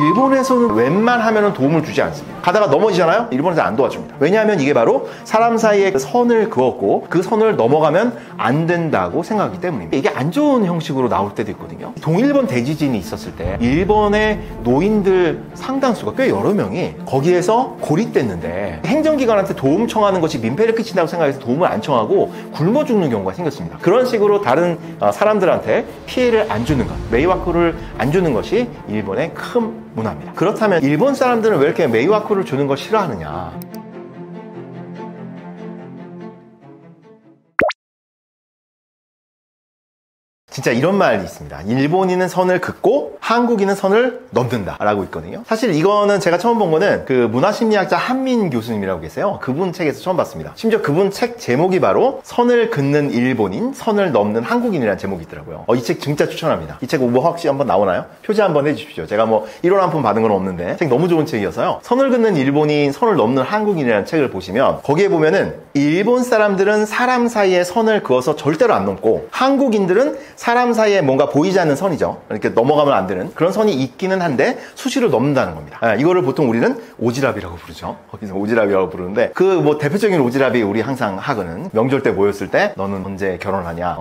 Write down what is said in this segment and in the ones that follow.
일본에서는 웬만하면 도움을 주지 않습니다. 가다가 넘어지잖아요? 일본에서 안 도와줍니다. 왜냐하면 이게 바로 사람 사이에 선을 그었고 그 선을 넘어가면 안 된다고 생각하기 때문입니다. 이게 안 좋은 형식으로 나올 때도 있거든요. 동일본 대지진이 있었을 때 일본의 노인들 상당수가 꽤 여러 명이 거기에서 고립됐는데 행정기관한테 도움 청하는 것이 민폐를 끼친다고 생각해서 도움을 안 청하고 굶어 죽는 경우가 생겼습니다. 그런 식으로 다른 사람들한테 피해를 안 주는 것, 메이와쿠를 안 주는 것이 일본의 큰 문화입니다. 그렇다면 일본 사람들은 왜 이렇게 메이와쿠를 주는 걸 싫어하느냐? 진짜 이런 말이 있습니다. 일본인은 선을 긋고 한국인은 선을 넘는다 라고 있거든요. 사실 이거는 제가 처음 본 거는 그 문화심리학자 한민 교수님이라고 계세요. 그분 책에서 처음 봤습니다. 심지어 그분 책 제목이 바로 선을 긋는 일본인, 선을 넘는 한국인이라는 제목이 있더라고요. 이 책 진짜 추천합니다. 이 책 뭐 혹시 한번 나오나요? 표지 한번 해주십시오. 제가 뭐 1원 한 푼 받은 건 없는데 책 너무 좋은 책이어서요. 선을 긋는 일본인, 선을 넘는 한국인이라는 책을 보시면 거기에 보면은 일본 사람들은 사람 사이에 선을 그어서 절대로 안 넘고 한국인들은 사람 사이에 뭔가 보이지 않는 선이죠. 이렇게 넘어가면 안 되는 그런 선이 있기는 한데 수시로 넘는다는 겁니다. 이거를 보통 우리는 오지랖이라고 부르죠. 거기서 오지랖이라고 부르는데 그 뭐 대표적인 오지랖이 우리 항상 하거는 명절 때 모였을 때 너는 언제 결혼하냐,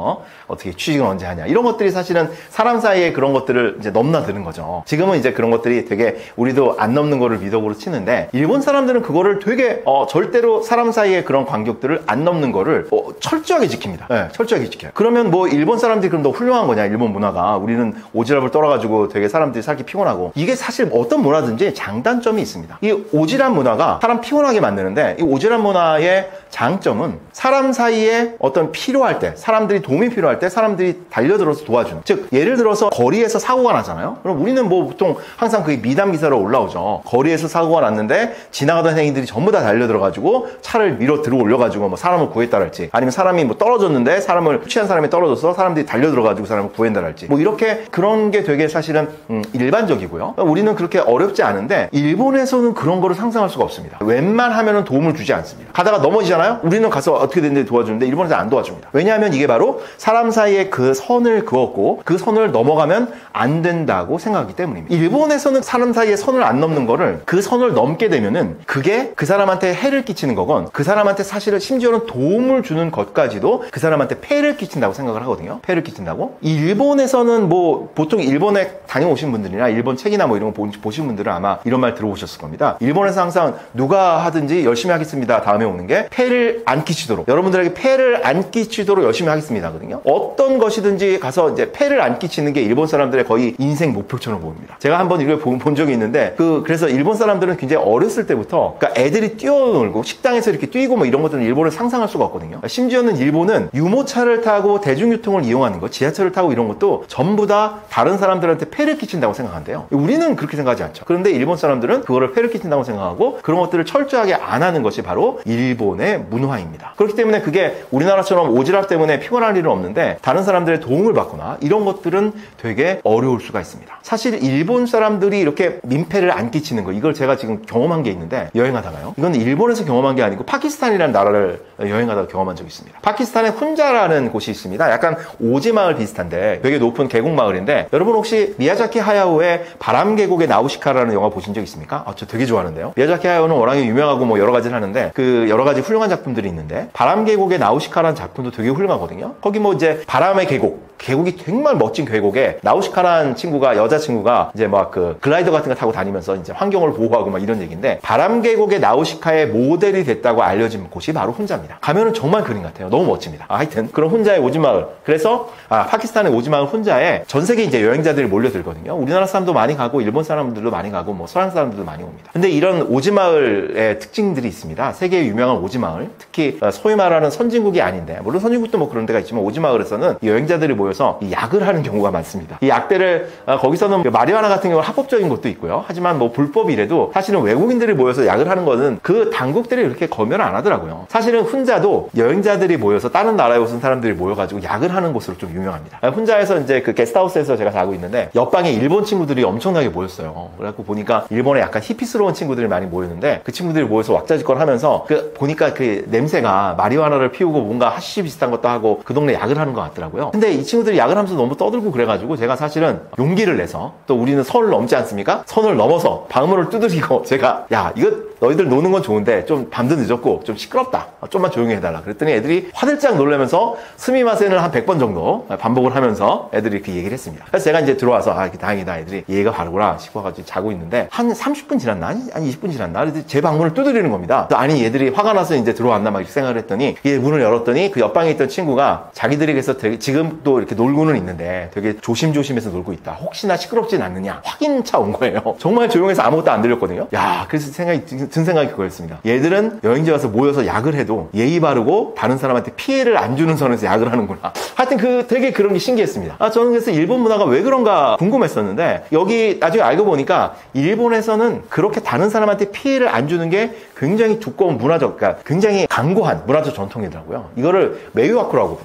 어떻게 취직은 언제 하냐 이런 것들이 사실은 사람 사이에 그런 것들을 이제 넘나드는 거죠. 지금은 이제 그런 것들이 되게 우리도 안 넘는 거를 미덕으로 치는데 일본 사람들은 그거를 되게 절대로 사람 사이에 그런 간격들을 안 넘는 거를 철저하게 지킵니다. 네, 철저하게 지켜요. 그러면 뭐 일본 사람들이 그럼 더 훌륭한 거냐, 일본 문화가. 우리는 오지랖을 떨어가지고 되게 사람들이 살기 피곤하고. 이게 사실 어떤 문화든지 장단점이 있습니다. 이 오지랖 문화가 사람 피곤하게 만드는데 이 오지랖 문화의 장점은 사람 사이에 어떤 필요할 때, 사람들이 도움이 필요할 때 사람들이 달려들어서 도와주는. 즉 예를 들어서 거리에서 사고가 나잖아요. 그럼 우리는 뭐 보통 항상 그게 미담 기사로 올라오죠. 거리에서 사고가 났는데 지나가던 행인들이 전부 다 달려들어가지고 차를 밀어 들어 올려가지고 뭐 사람을 구했다랄지, 아니면 사람이 뭐 떨어졌는데 사람을 취한 사람이 떨어져서 사람들이 달려들어가지고 사람을 구한다랄지, 뭐 이렇게 그런 게 되게 사실은 일반적이고요. 우리는 그렇게 어렵지 않은데 일본에서는 그런 거를 상상할 수가 없습니다. 웬만하면 도움을 주지 않습니다. 가다가 넘어지잖아요. 우리는 가서 어떻게 됐는지 도와주는데 일본에서 안 도와줍니다. 왜냐하면 이게 바로 사람 사이에 그 선을 그었고 그 선을 넘어가면 안 된다고 생각하기 때문입니다. 일본에서는 사람 사이에 선을 안 넘는 거를, 그 선을 넘게 되면은 그게 그 사람한테 해를 끼치는 거건, 그 사람한테 사실은 심지어는 도움을 주는 것까지도 그 사람한테 폐를 끼친다고 생각을 하거든요. 폐를 끼친다고. 일본에서는 뭐 보통 일본에 다녀오신 분들이나 일본 책이나 뭐 이런 거 보신 분들은 아마 이런 말 들어보셨을 겁니다. 일본에서 항상 누가 하든지 열심히 하겠습니다 다음에 오는 게 폐를 안 끼치도록, 여러분들에게 폐를 안 끼치도록 열심히 하겠습니다 거든요. 어떤 것이든지 가서 이제 폐를 안 끼치는 게 일본 사람들의 거의 인생 목표처럼 보입니다. 제가 한번 이걸 본 적이 있는데 그래서 일본 사람들은 굉장히 어렸을 때부터, 그러니까 애들이 뛰어놀고 식당에서 이렇게 뛰고 뭐 이런 것들은 일본을 상상할 수가 없거든요. 심지어는 일본은 유모차를 타고 대중교통을 이용하는 거, 지하철을 타고 이런 것도 전부 다 다른 사람들한테 폐를 끼친다고 생각한대요. 우리는 그렇게 생각하지 않죠. 그런데 일본 사람들은 그거를 폐를 끼친다고 생각하고 그런 것들을 철저하게 안 하는 것이 바로 일본의 문화입니다. 그렇기 때문에 그게 우리나라처럼 오지랖 때문에 피곤할 일은 없는데 다른 사람들의 도움을 받거나 이런 것들은 되게 어려울 수가 있습니다. 사실 일본 사람들이 이렇게 민폐를 안 끼치는 거, 이걸 제가 지금 경험한 게 있는데, 여행하다가요. 이건 일본에서 경험한 게 아니고 파키스탄이라는 나라를 여행하다가 경험한 적이 있습니다. 파키스탄에 훈자라는 곳이 있습니다. 약간 오지마을 비슷한데 되게 높은 계곡마을인데, 여러분 혹시 미야자키 하야오의 바람계곡의 나우시카라는 영화 보신 적 있습니까? 저 되게 좋아하는데요. 미야자키 하야오는 워낙에 유명하고 뭐 여러 가지를 하는데 그 여러 가지 훌륭한 작품들이 있는데 바람계곡의 나우시카라는 작품도 되게 훌륭하거든요. 거기 뭐 이제 바람의 계곡이 정말 멋진 계곡에 나우시카라는 친구가, 여자친구가 이제 막 그 글라이더 같은 거 타고 다니면서 이제 환경을 보호하고 막 이런 얘기인데, 바람계곡의 나우시카의 모델이 됐다고 알려진 곳이 바로 훈자입니다. 가면은 정말 그림 같아요. 너무 멋집니다. 하여튼 그런 훈자의 오지마을, 그래서 파키스탄의 오지마을 훈자에 전 세계 이제 여행자들이 몰려들거든요. 우리나라 사람도 많이 가고 일본 사람들도 많이 가고 뭐 서양 사람들도 많이 옵니다. 근데 이런 오지마을의 특징들이 있습니다. 세계에 유명한 오지마을, 특히 소위 말하는 선진국이 아닌데, 물론 선진국도 뭐 그런 데가 있지만 오지마을에서는 여행자들이 모여서 약을 하는 경우가 많습니다. 이 약들을 거기서는 마리화나 같은 경우는 합법적인 것도 있고요. 하지만 뭐 불법이라도 사실은 외국인들이 모여서 약을 하는 거는 그 당국들이 그렇게 검열을 안 하더라고요. 사실은 훈자도 여행자들이 모여서 다른 나라에 오신 사람들이 모여가지고 약을 하는 곳으로 좀 유명합니다. 유명합니다. 혼자서 이제 그 게스트하우스에서 제가 자고 있는데 옆방에 일본 친구들이 엄청나게 모였어요. 그래갖고 보니까 일본에 약간 히피스러운 친구들이 많이 모였는데 그 친구들이 모여서 왁자지껄 하면서 보니까 그 냄새가 마리화나를 피우고 뭔가 하시시 비슷한 것도 하고 그 동네 약을 하는 것 같더라고요. 근데 이 친구들이 약을 하면서 너무 떠들고 그래가지고 제가 사실은 용기를 내서, 또 우리는 선을 넘지 않습니까? 선을 넘어서 방문을 두드리고 제가, 야, 이거 너희들 노는 건 좋은데 좀 밤도 늦었고 좀 시끄럽다, 좀만 조용히 해달라 그랬더니 애들이 화들짝 놀라면서 스미마센을 한 100번 정도 반복을 하면서 애들이 이렇게 얘기를 했습니다. 그래서 제가 이제 들어와서 다행이다, 애들이 얘가 바르구나 싶어가지고 자고 있는데 한 30분 지났나? 아니 20분 지났나? 제 방문을 두드리는 겁니다. 아니 얘들이 화가 나서 이제 들어왔나 막 이렇게 생각을 했더니, 얘 문을 열었더니 그 옆방에 있던 친구가 자기들에게서 되게 지금도 이렇게 놀고는 있는데 되게 조심조심해서 놀고 있다, 혹시나 시끄럽진 않느냐 확인차 온 거예요. 정말 조용해서 아무것도 안 들렸거든요. 야, 그래서 든 생각이 그거였습니다. 얘들은 여행지 와서 모여서 약을 해도 예의 바르고 다른 사람한테 피해를 안 주는 선에서 약을 하는구나. 하여튼 되게 그런 게 신기했습니다. 저는 그래서 일본 문화가 왜 그런가 궁금했었는데, 여기 나중에 알고 보니까 일본에서는 그렇게 다른 사람한테 피해를 안 주는 게 굉장히 두꺼운 문화적, 그러니까 굉장히 강고한 문화적 전통이더라고요. 이거를 메이와쿠라고,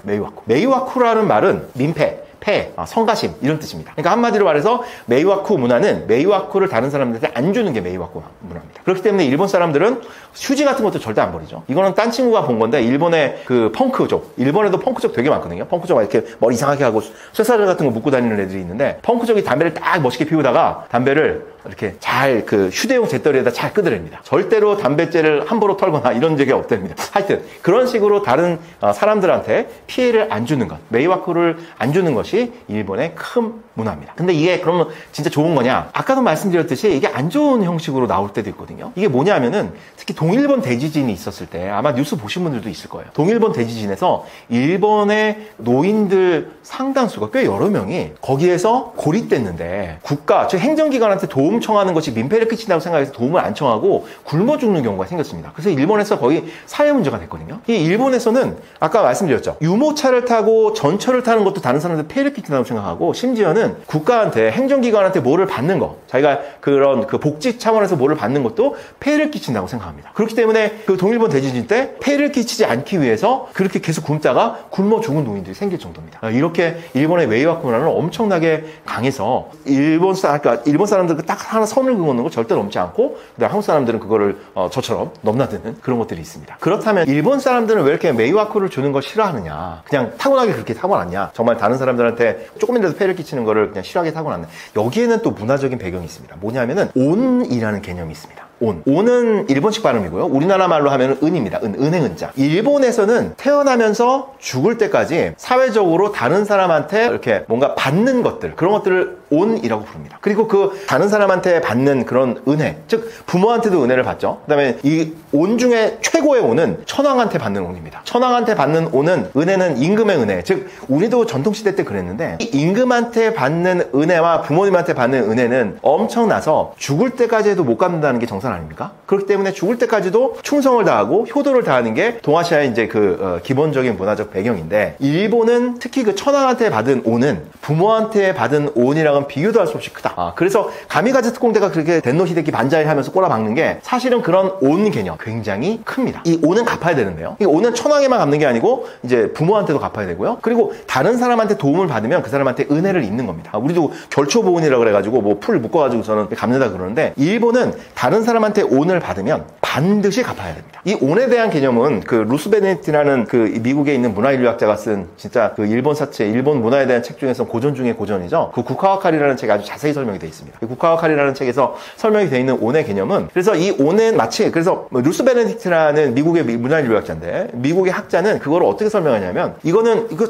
메이와쿠라는 말은 민폐, 폐, 성가심 이런 뜻입니다. 그러니까 한마디로 말해서 메이와쿠 문화는 메이와쿠를 다른 사람들한테 안 주는 게 메이와쿠 문화입니다. 그렇기 때문에 일본 사람들은 휴지 같은 것도 절대 안 버리죠. 이거는 딴 친구가 본 건데, 일본의 그 펑크족, 일본에도 펑크족 되게 많거든요. 펑크족 이렇게 머리 이상하게 하고 쇠사슬 같은 거 묶고 다니는 애들이 있는데, 펑크족이 담배를 딱 멋있게 피우다가 담배를 이렇게 잘 휴대용 재떨이에다 잘 끄드립니다. 절대로 담배째를 함부로 털거나 이런 적이 없답니다. 하여튼 그런 식으로 다른 사람들한테 피해를 안 주는 것, 메이와쿠를 안 주는 것이 일본의 큰 문화입니다. 근데 이게 그러면 진짜 좋은 거냐? 아까도 말씀드렸듯이 이게 안 좋은 형식으로 나올 때도 있거든요. 이게 뭐냐면은 특히 동일본 대지진이 있었을 때 아마 뉴스 보신 분들도 있을 거예요. 동일본 대지진에서 일본의 노인들 상당수가 꽤 여러 명이 거기에서 고립됐는데, 국가, 즉 행정기관한테 도움 청하는 것이 민폐를 끼친다고 생각해서 도움을 안 청하고 굶어 죽는 경우가 생겼습니다. 그래서 일본에서 거의 사회 문제가 됐거든요. 이 일본에서는 아까 말씀드렸죠. 유모차를 타고 전철을 타는 것도 다른 사람한테 폐해를 끼친다고 생각하고, 심지어는 국가한테, 행정기관한테 뭐를 받는 거, 자기가 그런 복지 차원에서 뭐를 받는 것도 폐해를 끼친다고 생각합니다. 그렇기 때문에 그 동일본 대지진 때 폐해를 끼치지 않기 위해서 그렇게 계속 굶다가 굶어 죽은 노인들이 생길 정도입니다. 이렇게 일본의 메이와쿠 문화는 엄청나게 강해서 일본 사람들 딱 하나 선을 그어놓는 걸 절대 넘지 않고, 그다음 한국 사람들은 그거를 저처럼 넘나드는 그런 것들이 있습니다. 그렇다면 일본 사람들은 왜 이렇게 메이와쿠를 주는 걸 싫어하느냐? 그냥 타고나게 그렇게 타고났냐? 정말 다른 사람들한테 조금이라도 폐해를 끼치는 거를 그냥 싫어하게 타고났냐? 여기에는 또 문화적인 배경이 있습니다. 뭐냐면은 온이라는 개념이 있습니다. 온은 일본식 발음이고요. 우리나라 말로 하면 은입니다. 은행 은자. 일본에서는 태어나면서 죽을 때까지 사회적으로 다른 사람한테 이렇게 뭔가 받는 것들, 그런 것들을 온이라고 부릅니다. 그리고 그 다른 사람한테 받는 그런 은혜, 즉 부모한테도 은혜를 받죠. 그 다음에 이 온 중에 최고의 온은 천황한테 받는 온입니다. 천황한테 받는 온은, 은혜는 임금의 은혜, 즉 우리도 전통시대 때 그랬는데, 이 임금한테 받는 은혜와 부모님한테 받는 은혜는 엄청나서 죽을 때까지 해도 못 갚는다는 게 정상 아닙니까? 그렇기 때문에 죽을 때까지도 충성을 다하고 효도를 다하는 게 동아시아의 이제 기본적인 문화적 배경인데, 일본은 특히 그 천황한테 받은 온은 부모한테 받은 온이랑은 비교도 할 수 없이 크다. 그래서 가미가제 특공대가 그렇게 덴노 히데키 반자이 하면서 꼬라박는 게, 사실은 그런 온 개념 굉장히 큽니다. 이 온은 갚아야 되는데요. 이 온은 천황에만 갚는 게 아니고 이제 부모한테도 갚아야 되고요. 그리고 다른 사람한테 도움을 받으면 그 사람한테 은혜를 잇는 겁니다. 우리도 결초보온이라고 그래가지고 뭐 풀 묶어가지고서는 갚는다 그러는데, 일본은 다른 사람한테 온을 받으면 반드시 갚아야 됩니다. 이 온에 대한 개념은 그 루스 베네디트라는 그 미국에 있는 문화인류학자가 쓴 진짜 그 일본 사체, 일본 문화에 대한 책 중에서 고전 중에 고전이죠. 그 국화와카리라는 책에 아주 자세히 설명이 되어 있습니다. 국화와카리라는 책에서 설명이 되어 있는 온의 개념은, 그래서 이 온은 마치, 그래서 루스 베네딕트라는 미국의 문화인류학자인데, 미국의 학자는 그걸 어떻게 설명하냐면, 이거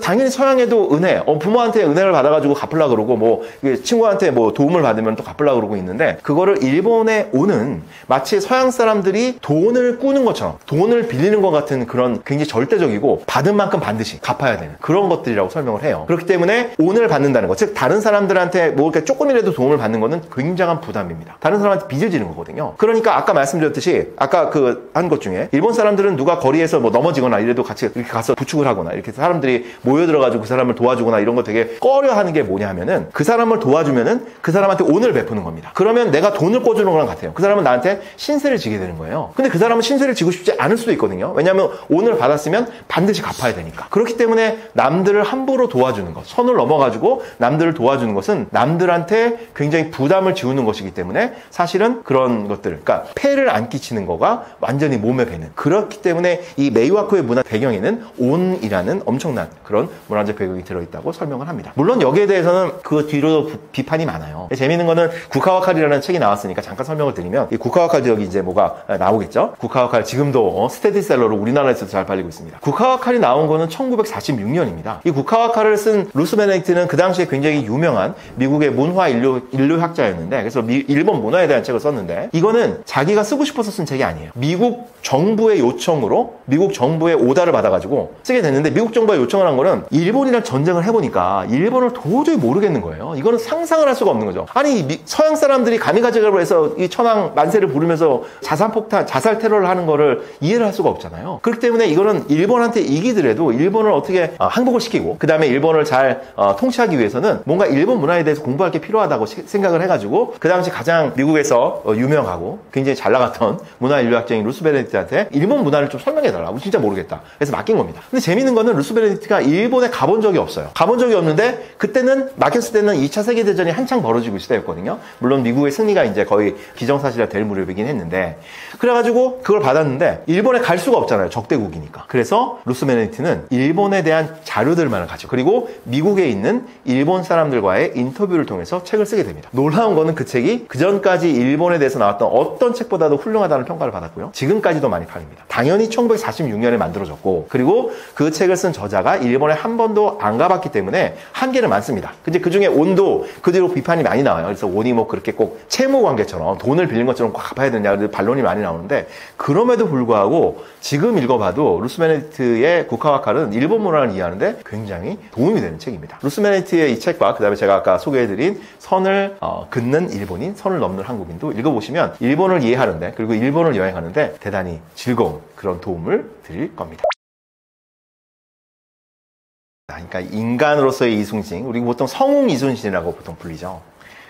당연히 서양에도 은혜, 부모한테 은혜를 받아가지고 갚으려고 그러고, 뭐 친구한테 뭐 도움을 받으면 또 갚으려고 그러고 있는데, 그거를 일본의 온은 마치 서양 사람들이 돈을 꾸는 것처럼, 돈을 빌리는 것 같은 그런 굉장히 절대적이고 받은 만큼 반드시 갚아야 되는 그런 것들이라고 설명을 해요. 그렇기 때문에 온을 받는다는 것, 즉 다른 사람들한테 뭐 이렇게 조금이라도 도움을 받는 것은 굉장한 부담입니다. 다른 사람한테 빚을 지는 거거든요. 그러니까 아까 말씀드렸듯이, 아까 한 것 중에 일본 사람들은 누가 거리에서 뭐 넘어지거나 이래도 같이 이렇게 가서 부축을 하거나, 이렇게 사람들이 모여들어가지고 그 사람을 도와주거나 이런 거 되게 꺼려 하는 게 뭐냐면은, 그 사람을 도와주면은 그 사람한테 온을 베푸는 겁니다. 그러면 내가 돈을 꿔주는 거랑 같아요. 그 사람은 나한테 신세를 지게 되는 거예요. 근데 그 사람은 신세를 지고 지고 싶지 않을 수도 있거든요. 왜냐하면 오늘 받았으면 반드시 갚아야 되니까. 그렇기 때문에 남들을 함부로 도와주는 것, 선을 넘어가지고 남들을 도와주는 것은 남들한테 굉장히 부담을 지우는 것이기 때문에 사실은 그런 것들, 그러니까 폐를 안 끼치는 거가 완전히 몸에 배는, 그렇기 때문에 이 메이와코의 문화 배경에는 온이라는 엄청난 그런 문화적 배경이 들어있다고 설명을 합니다. 물론 여기에 대해서는 그 뒤로 비판이 많아요. 재미있는 거는 국화와 칼이라는 책이 나왔으니까 잠깐 설명을 드리면, 이 국화와 칼 여기 이제 뭐가 나오겠죠. 국화와 칼 지금도 스테디셀러로 우리나라에서도 잘 팔리고 있습니다. 국화와 칼이 나온 거는 1946년입니다. 이 국화와 칼을 쓴 루스 베네딕트는 그 당시에 굉장히 유명한 미국의 문화 인류학자였는데, 그래서 일본 문화에 대한 책을 썼는데, 이거는 자기가 쓰고 싶어서 쓴 책이 아니에요. 미국 정부의 요청으로, 미국 정부의 오다를 받아가지고 쓰게 됐는데, 미국 정부가 요청을 한 거는 일본이랑 전쟁을 해보니까 일본을 도저히 모르겠는 거예요. 이거는 상상을 할 수가 없는 거죠. 아니 서양 사람들이 가미가제를 해서 이 천황 만세를 부르면서 자산폭탄, 자살 테러를 하는 거를 이해를 할 수가 없잖아요. 그렇기 때문에 이거는 일본한테 이기더라도 일본을 어떻게 항복을 시키고 그 다음에 일본을 잘 통치하기 위해서는 뭔가 일본 문화에 대해서 공부할 게 필요하다고 생각을 해가지고, 그 당시 가장 미국에서 유명하고 굉장히 잘 나갔던 문화인류학자인 루스 베네딕트한테 일본 문화를 좀 설명해달라고, 진짜 모르겠다. 그래서 맡긴 겁니다. 근데 재밌는 거는 루스 베네딕트가 일본에 가본 적이 없어요. 가본 적이 없는데, 그때는 맡겼을 때는 2차 세계대전이 한창 벌어지고 있을 때였거든요. 물론 미국의 승리가 이제 거의 기정사실화 될 무렵이긴 했는데, 그래가지고 그걸 받았는데 일본에 갈 수가 없잖아요. 적대국이니까. 그래서 루스 베네딕트는 일본에 대한 자료들만을 가지고, 그리고 미국에 있는 일본 사람들과의 인터뷰를 통해서 책을 쓰게 됩니다. 놀라운 거는 그 책이 그전까지 일본에 대해서 나왔던 어떤 책보다도 훌륭하다는 평가를 받았고요. 지금까지도 많이 팔립니다. 당연히 1946년에 만들어졌고, 그리고 그 책을 쓴 저자가 일본에 한 번도 안 가봤기 때문에 한계는 많습니다. 근데 그 중에 온도 그 뒤로 비판이 많이 나와요. 그래서 온이 뭐 그렇게 꼭 채무 관계처럼 돈을 빌린 것처럼 꼭 갚아야 되냐, 반론이 많이 나오는데, 그럼에도 불구하고 지금 읽어봐도 루스 베네딕트의 국화와 칼은 일본 문화를 이해하는데 굉장히 도움이 되는 책입니다. 루스 베네딕트의 이 책과 그 다음에 제가 아까 소개해드린 선을 긋는 일본인, 선을 넘는 한국인도 읽어보시면 일본을 이해하는데, 그리고 일본을 여행하는데 대단히 즐거운 그런 도움을 드릴 겁니다. 그러니까 인간으로서의 이순신, 우리 보통 성웅 이순신이라고 보통 불리죠.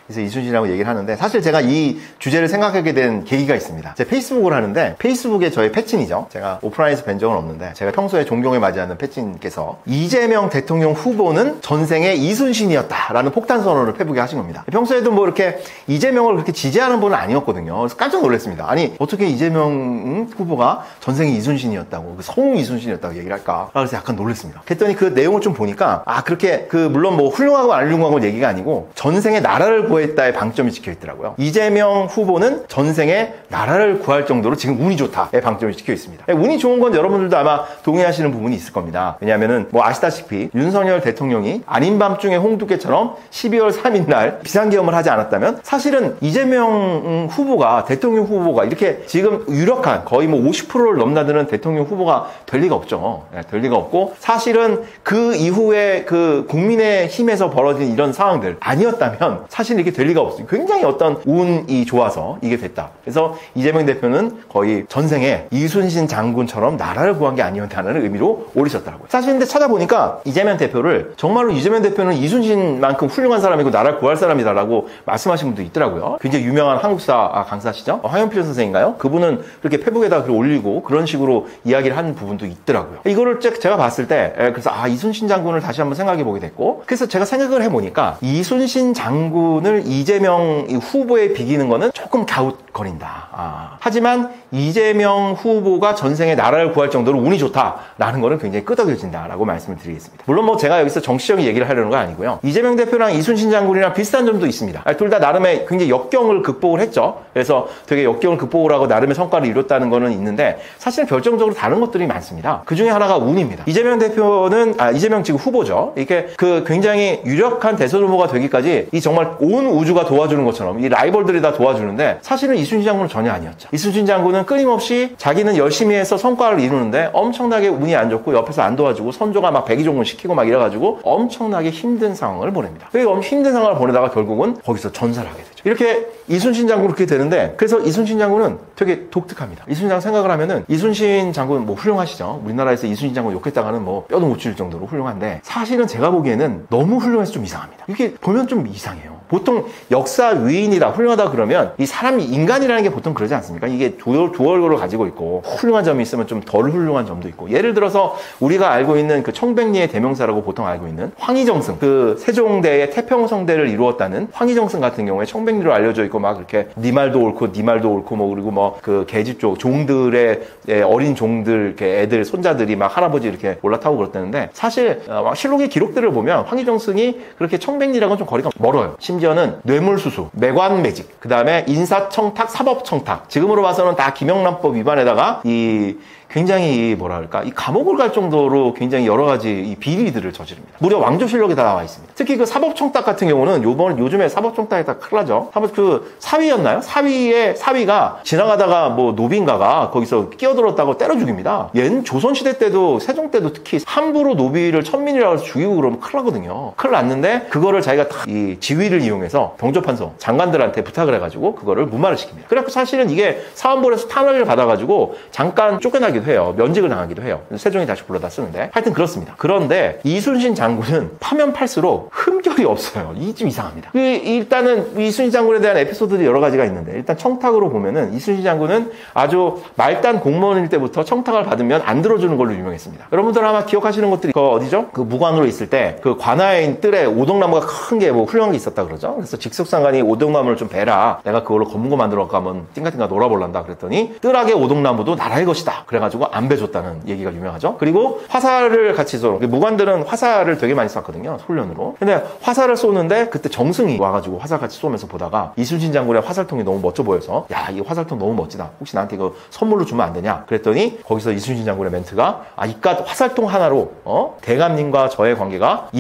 그래서 이순신이라고 얘기를 하는데, 사실 제가 이 주제를 생각하게 된 계기가 있습니다. 제가 페이스북을 하는데, 페이스북에 저의 패친이죠. 제가 오프라인에서 뵌 적은 없는데, 제가 평소에 존경에 맞이하는 패친께서 이재명 대통령 후보는 전생에 이순신이었다라는 폭탄 선언을 페북에 하신 겁니다. 평소에도 뭐 이렇게 이재명을 그렇게 지지하는 분은 아니었거든요. 그래서 깜짝 놀랐습니다. 아니 어떻게 이재명 후보가 전생에 이순신이었다고, 성웅 이순신이었다고 얘기를 할까? 그래서 약간 놀랐습니다. 그랬더니 그 내용을 좀 보니까, 그렇게 물론 뭐 훌륭하고 안 훌륭하고 얘기가 아니고 전생에 나라를 구했다의 방점이 찍혀 있더라고요. 이재명 후보는 전생에 나라를 구할 정도로 지금 운이 좋다의 방점이 찍혀 있습니다. 운이 좋은 건 여러분들도 아마 동의하시는 부분이 있을 겁니다. 왜냐하면은 뭐 아시다시피 윤석열 대통령이 아닌 밤중에 홍두깨처럼 12월 3일 날 비상계엄을 하지 않았다면, 사실은 이재명 후보가, 대통령 후보가 이렇게 지금 유력한 거의 뭐 50%를 넘나드는 대통령 후보가 될 리가 없죠. 될 리가 없고, 사실은 그 이후에 그 국민의 힘에서 벌어진 이런 상황들 아니었다면 사실 이렇게 될 리가 없어요. 굉장히 어떤 운이 좋아서 이게 됐다. 그래서 이재명 대표는 거의 전생에 이순신 장군처럼 나라를 구한 게 아니었다는 의미로 올리셨더라고요. 사실 근데 찾아보니까 이재명 대표를, 정말로 이재명 대표는 이순신만큼 훌륭한 사람이고 나라를 구할 사람이다라고 말씀하신 분도 있더라고요. 굉장히 유명한 한국사 강사시죠. 황영필 선생인가요? 그분은 그렇게 페북에다 글 올리고 그런 식으로 이야기를 하는 부분도 있더라고요. 이거를 제가 봤을 때, 그래서 이순신 장군을 다시 한번 생각해 보게 됐고, 그래서 제가 생각을 해보니까 이순신 장군을 이재명 후보에 비기는 거는 조금 갸웃거린다. 하지만 이재명 후보가 전생에 나라를 구할 정도로 운이 좋다라는 거는 굉장히 끄덕여진다라고 말씀을 드리겠습니다. 물론 뭐 제가 여기서 정치적인 얘기를 하려는 거 아니고요. 이재명 대표랑 이순신 장군이랑 비슷한 점도 있습니다. 둘 다 나름의 굉장히 역경을 극복을 했죠. 그래서 되게 역경을 극복을 하고 나름의 성과를 이뤘다는 거는 있는데, 사실 결정적으로 다른 것들이 많습니다. 그 중에 하나가 운입니다. 이재명 대표는, 이재명 지금 후보죠. 이게 그 굉장히 유력한 대선 후보가 되기까지 이 정말 온 우주가 도와주는 것처럼 이 라이벌들이 다 도와주는데, 사실은 이순신 장군은 전혀 아니었죠. 이순신 장군은 끊임없이 자기는 열심히 해서 성과를 이루는데 엄청나게 운이 안 좋고 옆에서 안 도와주고 선조가 막 백의종군 시키고 막 이래가지고 엄청나게 힘든 상황을 보냅니다. 그 힘든 상황을 보내다가 결국은 거기서 전사를 하게 되죠. 이렇게 이순신 장군 그렇게 되는데, 그래서 이순신 장군은 되게 독특합니다. 이순신 장군 생각을 하면은, 이순신 장군 뭐 훌륭하시죠. 우리나라에서 이순신 장군 욕했다가는 뭐 뼈도 못 칠 정도로 훌륭한데, 사실은 제가 보기에는 너무 훌륭해서 좀 이상합니다. 이게 보면 좀 이상해요. 보통 역사 위인이다, 훌륭하다 그러면 이 사람이 인간이라는 게 보통 그러지 않습니까? 이게 두 얼굴을 가지고 있고 훌륭한 점이 있으면 좀 덜 훌륭한 점도 있고, 예를 들어서 우리가 알고 있는 그 청백리의 대명사라고 보통 알고 있는 황희정승, 그 세종대의 태평성대를 이루었다는 황희정승 같은 경우에 청백리로 알려져 있고 막 이렇게 네 말도 옳고 네 말도 옳고 뭐 그리고 뭐 그 계집 쪽 종들의 어린 종들 이렇게 애들 손자들이 막 할아버지 이렇게 올라타고 그랬다는데, 사실 실록의 기록들을 보면 황희정승이 그렇게 청백리랑은 좀 거리가 멀어요. 심지어는 뇌물수수, 매관매직, 그 다음에 인사청탁, 사법청탁, 지금으로 봐서는 다 김영란법 위반에다가 이 굉장히 뭐랄까 이 감옥을 갈 정도로 굉장히 여러 가지 이 비리들을 저지릅니다. 무려 왕조실록에 다 나와 있습니다. 특히 그 사법청탁 같은 경우는 요즘에 사법청탁에 다 큰일 나죠. 그 사위였나요? 사위가 지나가다가 뭐 노비인가가 거기서 끼어들었다고 때려 죽입니다. 얘는 조선시대 때도 세종 때도 특히 함부로 노비를 천민이라고 해서 죽이고 그러면 큰일 나거든요. 큰일 났는데 그거를 자기가 다 이 지위를 이용해서 병조판서 장관들한테 부탁을 해가지고 그거를 무마를 시킵니다. 그래서 사실은 이게 사헌벌에서 탄원을 받아가지고 잠깐 쫓겨나기도 해요. 면직을 당하기도 해요. 세종이 다시 불러다 쓰는데 하여튼 그렇습니다. 그런데 이순신 장군은 파면 팔수록 흠결이 없어요. 이게 좀 이상합니다. 일단은 이순신 장군에 대한 에피소드들이 여러 가지가 있는데, 일단 청탁으로 보면은 이순신 장군은 아주 말단 공무원일 때부터 청탁을 받으면 안 들어주는 걸로 유명했습니다. 여러분들 아마 기억하시는 것들이 그 어디죠? 그 무관으로 있을 때 그 관아에 있는 뜰에 오동나무가 큰 게 뭐 훌륭한 게 있었다 그러죠. 그래서 직속상관이 오동나무를 좀 베라, 내가 그걸로 검은고 만들어 가면 띵가띵가 놀아볼란다 그랬더니 뜰악의 오동나무도 나라의 것이다 그래가지고 안 베줬다는 얘기가 유명하죠. 그리고 화살을 같이 쏘는, 무관들은 화살을 되게 많이 쐈거든요, 훈련으로. 근데 화살을 쏘는데 그때 정승이 와가지고 화살 같이 쏘면서 보다가 이순신 장군의 화살통이 너무 멋져 보여서, 야, 이 화살통 너무 멋지다, 혹시 나한테 이거 선물로 주면 안 되냐 그랬더니 거기서 이순신 장군의 멘트가, 이깟 화살통 하나로 대감님과 저의 관계가,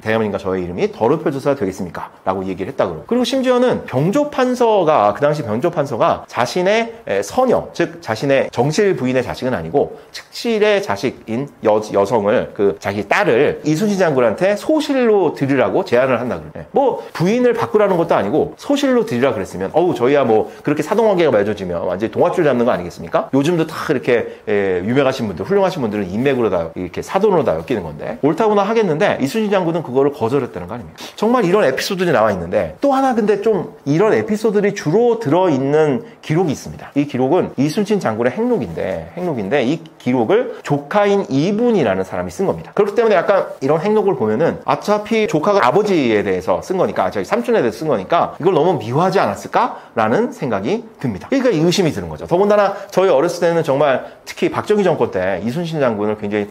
대감님과 저의 이름이 더럽혀져서 되겠습니까? 라고 얘기를 했다 그러고, 그리고 심지어는 병조판서가, 그 당시 병조판서가 자신의 서녀, 즉 자신의 정실 부인의 자식은 아니고 측실의 자식인 여성을, 그 자기 딸을 이순신 장군한테 소실로 드리라고 제안을 한다 그래요. 뭐 부인을 바꾸라는 것도 아니고 소실로 드리라 그랬으면, 저희야 뭐 그렇게 사동관계가 맺어지면 완전히 동아줄 잡는 거 아니겠습니까? 요즘도 다 이렇게 유명하신 분들, 훌륭하신 분들은 인맥으로 다 이렇게 사돈으로 다 엮이는 건데, 옳다고나 하겠는데 이순신 장군은 그거를 거절했다는 거 아닙니까? 정말 이런 에피소드들이 나와 있는데, 또 하나 근데 좀 이런 에피소드들이 주로 들어있는 기록이 있습니다. 이 기록은 이순신 장군의 행록인데 이 기록을 조카인 이분이라는 사람이 쓴 겁니다. 그렇기 때문에 약간 이런 행록을 보면은 어차피 조카가 아버지에 대해서 쓴 거니까, 저희 삼촌에 대해서 쓴 거니까 이걸 너무 미화하지 않았을까라는 생각이 듭니다. 그러니까 의심이 드는 거죠. 더군다나 저희 어렸을 때는 정말 특히 박정희 정권 때 이순신 장군을 굉장히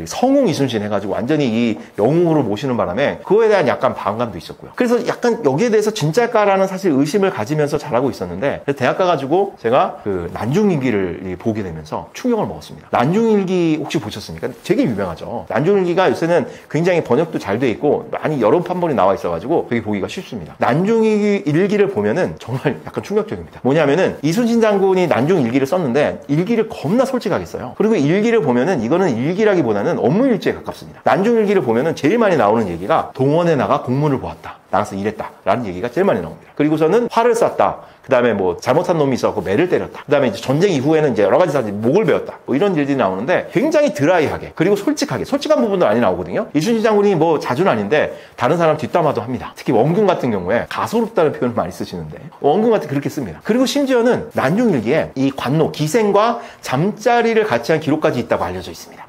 성웅 이순신 해가지고 완전히 이 영웅으로 모시는 바람에 그거에 대한 약간 반감도 있었고요. 그래서 약간 여기에 대해서 진짜일까라는 사실 의심을 가지면서 자라고 있었는데, 대학 가가지고 제가 그 난중일기를 보게 되면서 충격을 먹었습니다. 난중일기 혹시 보셨습니까? 되게 유명하죠. 난중일기가 요새는 굉장히 번역도 잘 돼 있고 많이 여러 판본이 나와 있어가지고 되게 보기가 쉽습니다. 난중일기를 보면은 정말 약간 충격적입니다. 뭐냐면은 이순신 장군이 난중일기를 썼는데 일기를 겁나 솔직하게 써요. 그리고 일기를 보면은 이거는 일기라기보다는 업무일지에 가깝습니다. 난중일기를 보면은 제일 많이 나오는 얘기가 동원에 나가 공문을 보았다, 나가서 일했다 라는 얘기가 제일 많이 나옵니다. 그리고서는 화를 쐈다, 그 다음에 뭐 잘못한 놈이 있어서 매를 때렸다, 그 다음에 이제 전쟁 이후에는 이제 여러 가지 사실 목을 베었다, 뭐 이런 일들이 나오는데 굉장히 드라이하게, 그리고 솔직한 부분도 많이 나오거든요. 이순신 장군이 뭐 자주는 아닌데 다른 사람 뒷담화도 합니다. 특히 원균 같은 경우에 가소롭다는 표현을 많이 쓰시는데 원균 같은 그렇게 씁니다. 그리고 심지어는 난중일기에 이 관노, 기생과 잠자리를 같이 한 기록까지 있다고 알려져 있습니다.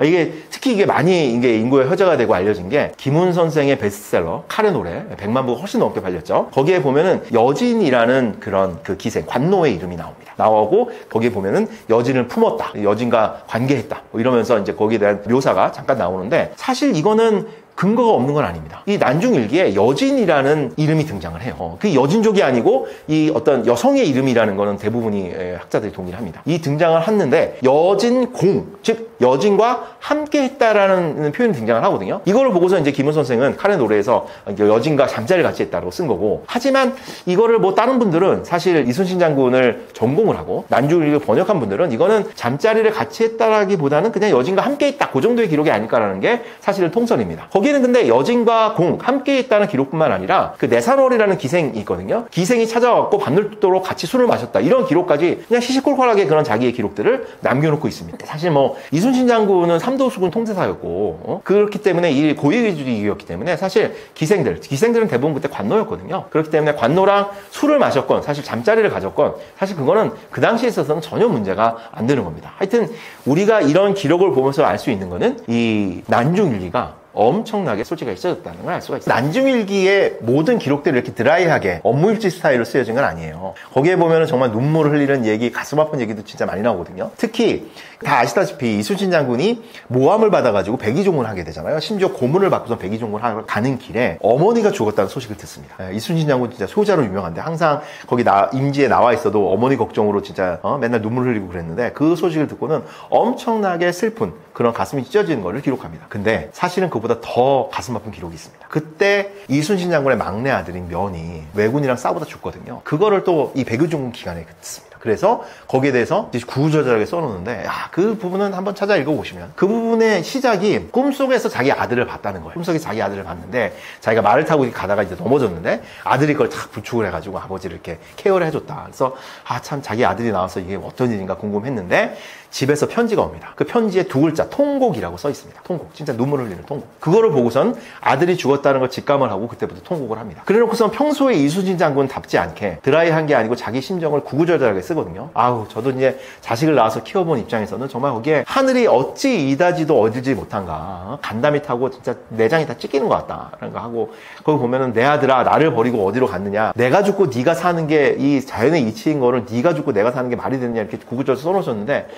특히 이게 많이 인구의 화제가 되고 알려진 게 김훈 선생의 베스트셀러 칼의 노래 100만 부가 훨씬 넘게 팔렸죠. 거기에 보면은 여진이라는 그런 그 기생, 관노의 이름이 나옵니다. 나오고 거기에 보면은 여진을 품었다, 여진과 관계했다, 뭐 이러면서 이제 거기에 대한 묘사가 잠깐 나오는데, 사실 이거는 근거가 없는 건 아닙니다. 이 난중일기에 여진이라는 이름이 등장을 해요. 그 여진족이 아니고 이 어떤 여성의 이름이라는 거는 대부분이 학자들이 동의를 합니다. 이 등장을 했는데 여진공, 즉 여진과 함께 했다라는 표현이 등장을 하거든요. 이걸 보고서 이제 김훈 선생은 칼의 노래에서 여진과 잠자리를 같이 했다고 쓴 거고, 하지만 이거를 뭐 다른 분들은 사실 이순신 장군을 전공을 하고 난중일기를 번역한 분들은 이거는 잠자리를 같이 했다라기보다는 그냥 여진과 함께 했다, 그 정도의 기록이 아닐까라는 게 사실은 통설입니다. 거기에 여기는 근데 여진과 공 함께 있다는 기록뿐만 아니라 그 내산월이라는 기생이 있거든요. 기생이 찾아왔고 밤늦도록 같이 술을 마셨다. 이런 기록까지 그냥 시시콜콜하게 그런 자기의 기록들을 남겨놓고 있습니다. 사실 뭐 이순신 장군은 삼도수군 통제사였고 그렇기 때문에 이 고위주의였기 때문에 사실 기생들은 대부분 그때 관노였거든요. 그렇기 때문에 관노랑 술을 마셨건 사실 잠자리를 가졌건 사실 그거는 그 당시에 있어서는 전혀 문제가 안 되는 겁니다. 하여튼 우리가 이런 기록을 보면서 알 수 있는 거는 이 난중일기가 엄청나게 소지가 있어졌다는 걸 알 수가 있어요. 난중일기의 모든 기록들이 이렇게 드라이하게 업무일지 스타일로 쓰여진 건 아니에요. 거기에 보면은 정말 눈물을 흘리는 얘기, 가슴 아픈 얘기도 진짜 많이 나오거든요. 특히 다 아시다시피 이순신 장군이 모함을 받아가지고 백의종군을 하게 되잖아요. 심지어 고문을 받고서 백의종군을 하러 가는 길에 어머니가 죽었다는 소식을 듣습니다. 이순신 장군 진짜 효자로 유명한데 항상 거기 임지에 나와 있어도 어머니 걱정으로 진짜 맨날 눈물 흘리고 그랬는데 그 소식을 듣고는 엄청나게 슬픈 그런 가슴이 찢어지는 거를 기록합니다. 근데 사실은 그보다 더 가슴 아픈 기록이 있습니다. 그때 이순신 장군의 막내 아들인 면이 왜군이랑 싸우다 죽거든요. 그거를 또 이 백의종군 기간에 듣습니다. 그래서 거기에 대해서 구구절절하게 써놓는데 그 부분은 한번 찾아 읽어보시면 그 부분의 시작이 꿈속에서 자기 아들을 봤다는 거예요. 꿈속에 자기 아들을 봤는데 자기가 말을 타고 가다가 이제 넘어졌는데 아들이 그걸 탁 부축을 해가지고 아버지를 이렇게 케어를 해줬다. 그래서 참 자기 아들이 나와서 이게 어떤 일인가 궁금했는데 집에서 편지가 옵니다. 그 편지에 두 글자 통곡이라고 써 있습니다. 통곡. 진짜 눈물 흘리는 통곡. 그거를 보고선 아들이 죽었다는 걸 직감을 하고 그때부터 통곡을 합니다. 그래놓고선 평소에 이순신 장군답지 않게 드라이한 게 아니고 자기 심정을 구구절절하게 쓰거든요. 저도 이제 자식을 낳아서 키워본 입장에서는 정말 거기에 하늘이 어찌 이다지도 얻지 못한가. 간담이 타고 진짜 내장이 다 찢기는 것 같다라는 거 하고 거기 보면은 내 아들아 나를 버리고 어디로 갔느냐. 내가 죽고 네가 사는 게 이 자연의 이치인 거를 네가 죽고 내가 사는 게 말이 되느냐 이렇게 구구절절 써놓으셨는데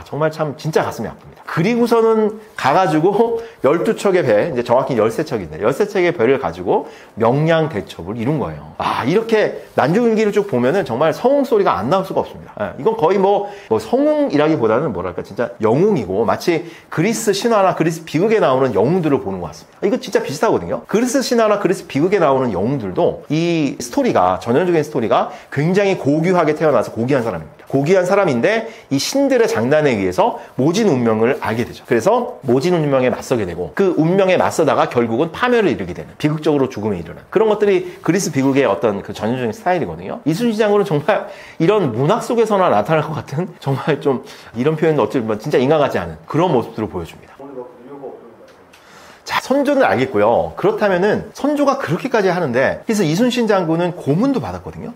정말 참 진짜 가슴이 아픕니다. 그리고서는 가가지고 12척의 배, 이제 정확히 13척인데 13척의 배를 가지고 명량대첩을 이룬 거예요. 이렇게 난중일기를 쭉 보면은 정말 성웅 소리가 안 나올 수가 없습니다. 이건 거의 뭐 성웅이라기보다는 뭐랄까 진짜 영웅이고 마치 그리스 신화나 그리스 비극에 나오는 영웅들을 보는 것 같습니다. 이거 진짜 비슷하거든요. 그리스 신화나 그리스 비극에 나오는 영웅들도 이 스토리가 전형적인 스토리가 굉장히 고귀하게 태어나서 고귀한 사람입니다. 고귀한 사람인데 이 신들의 장난에 의해서 모진 운명을 알게 되죠. 그래서 모진 운명에 맞서게 되고 그 운명에 맞서다가 결국은 파멸을 이루게 되는 비극적으로 죽음에 이르는 그런 것들이 그리스 비극의 어떤 그 전형적인 스타일이거든요. 이순신 장군은 정말 이런 문학 속에서나 나타날 것 같은 정말 좀 이런 표현도 어찌 보면 진짜 인간같지 않은 그런 모습들을 보여줍니다. 자, 선조는 알겠고요. 그렇다면은 선조가 그렇게까지 하는데 그래서 이순신 장군은 고문도 받았거든요.